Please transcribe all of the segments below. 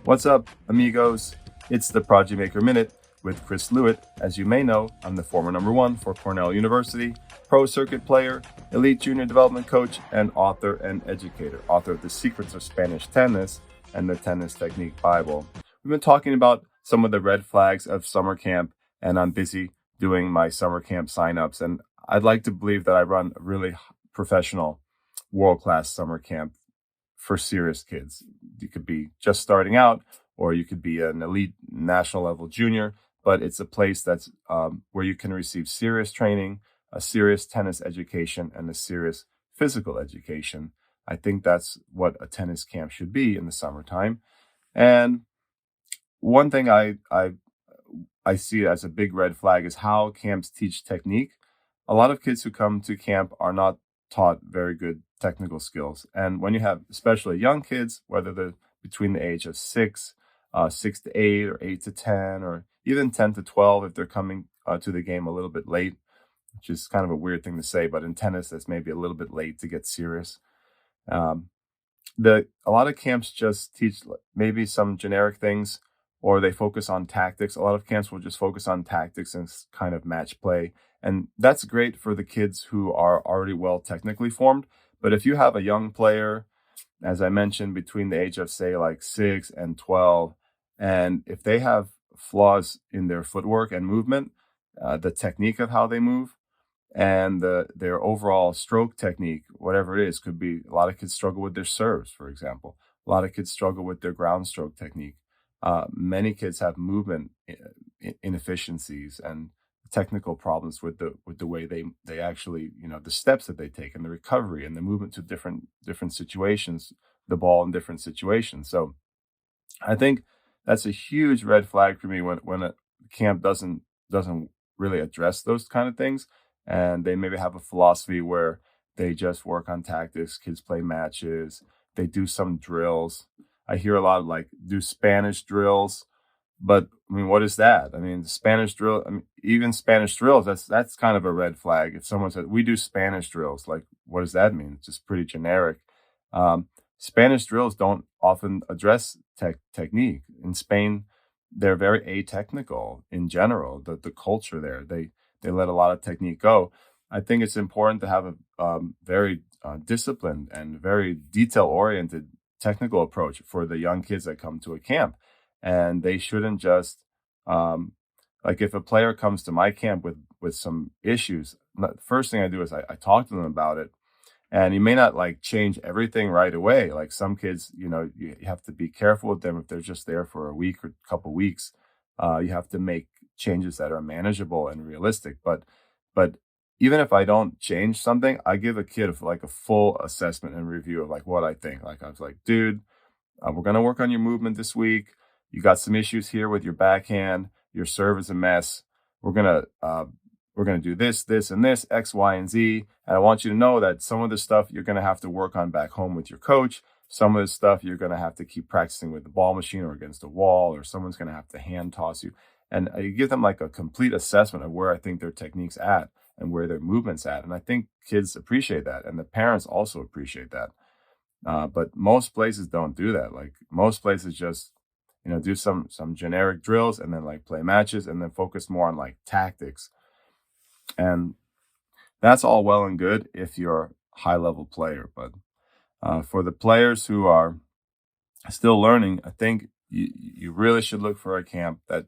What's up, amigos? It's the Prodigy Maker Minute with Chris Lewitt. As you may know, I'm the former number one for Cornell University, pro circuit player, elite junior development coach, and author and educator, author of The Secrets of Spanish Tennis and the Tennis Technique Bible. We've been talking about some of the red flags of summer camp, and I'm busy doing my summer camp signups. And I'd like to believe that I run a really professional, world-class summer camp for serious kids. You could be just starting out, or you could be an elite national level junior, but it's a place that's where you can receive serious training, a serious tennis education, and a serious physical education. I think that's what a tennis camp should be in the summertime. And one thing I see as a big red flag is how camps teach technique. A lot of kids who come to camp are not taught very good technical skills. And when you have especially young kids, whether they're between the age of 6 to 8, or 8 to 10, or even 10 to 12, if they're coming to the game a little bit late, which is kind of a weird thing to say, but in tennis, that's maybe a little bit late to get serious. Um, a lot of camps just teach maybe some generic things, or they focus on tactics. A lot of camps will just focus on tactics and kind of match play, and that's great for the kids who are already well technically formed. But if you have a young player, as I mentioned, between the age of say like 6 and 12, and if they have flaws in their footwork and movement, the technique of how they move, and their overall stroke technique, whatever it is, could be a lot of kids struggle with their serves, for example. A lot of kids struggle with their ground stroke technique. Many kids have movement inefficiencies and technical problems with the way they actually, the steps that they take and the recovery and the movement to different situations, the ball in different situations. So I think that's a huge red flag for me when a camp doesn't really address those kind of things, and they maybe have a philosophy where they just work on tactics. Kids play matches, they do some drills. I hear a lot of like do Spanish drills, but I mean, what is that? I mean, the Spanish drill. I mean, even Spanish drills. That's kind of a red flag. If someone said we do Spanish drills, like what does that mean? It's just pretty generic. Um, Spanish drills don't often address technique. In Spain, they're very atechnical in general. The culture there, they let a lot of technique go. I think it's important to have a very disciplined and very detail oriented technical approach for the young kids that come to a camp, and they shouldn't just like if a player comes to my camp with some issues. The first thing I do is I talk to them about it, and you may not like change everything right away. Like some kids, you have to be careful with them if they're just there for a week or a couple weeks. You have to make changes that are manageable and realistic. But even if I don't change something, I give a kid like a full assessment and review of like what I think. Like I was like, dude, we're gonna work on your movement this week. You got some issues here with your backhand. Your serve is a mess. We're gonna we're gonna do this, this, and this, X, Y, and Z. And I want you to know that some of the stuff you're gonna have to work on back home with your coach. Some of the stuff you're gonna have to keep practicing with the ball machine or against a wall, or someone's gonna have to hand toss you. And I give them like a complete assessment of where I think their technique's at and where their movement's at. And I think kids appreciate that, and the parents also appreciate that. But most places don't do that. Like most places just, do some generic drills and then like play matches and then focus more on like tactics. And that's all well and good if you're a high level player. But for the players who are still learning, I think you really should look for a camp that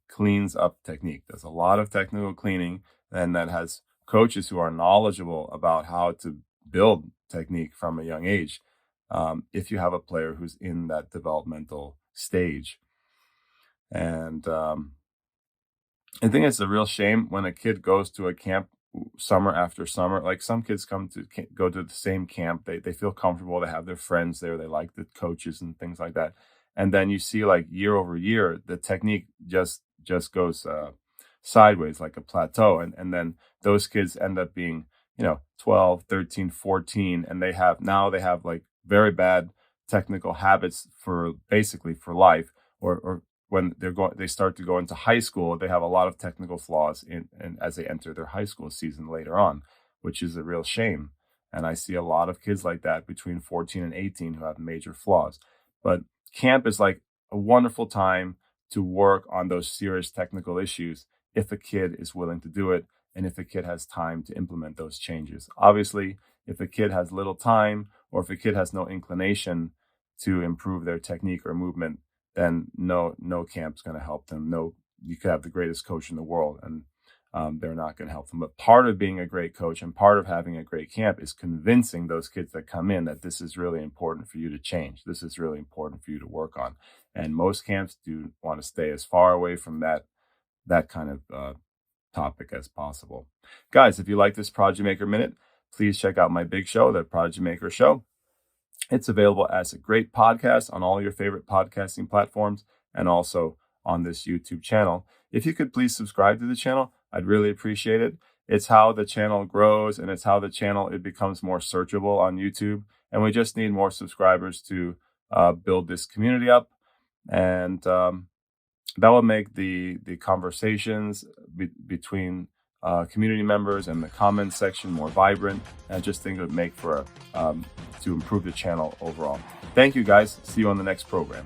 cleans up technique. There's a lot of technical cleaning, and that has coaches who are knowledgeable about how to build technique from a young age. If you have a player who's in that developmental stage. And I think it's a real shame when a kid goes to a camp summer after summer. Like some kids go to the same camp. They feel comfortable. They have their friends there. They like the coaches and things like that. And then you see like year over year, the technique just goes sideways like a plateau. And then those kids end up being, 12, 13, 14, and they have like very bad technical habits for basically for life, or when they start to go into high school, they have a lot of technical flaws and as they enter their high school season later on, which is a real shame. And I see a lot of kids like that between 14 and 18 who have major flaws. But camp is like a wonderful time to work on those serious technical issues if a kid is willing to do it and if a kid has time to implement those changes. Obviously, if a kid has little time or if a kid has no inclination to improve their technique or movement, then no camp's going to help them. No, you could have the greatest coach in the world, and they're not going to help them. But part of being a great coach and part of having a great camp is convincing those kids that come in that this is really important for you to change. This is really important for you to work on. And most camps do want to stay as far away from that kind of topic as possible. Guys, if you like this Prodigy Maker Minute, please check out my big show, the Prodigy Maker Show. It's available as a great podcast on all your favorite podcasting platforms and also on this YouTube channel. If you could please subscribe to the channel, I'd really appreciate it. It's how the channel grows and it's how the channel it becomes more searchable on YouTube. And we just need more subscribers to build this community up. And that will make the conversations between community members and the comments section more vibrant. And I just think it would make for to improve the channel overall. Thank you, guys. See you on the next program.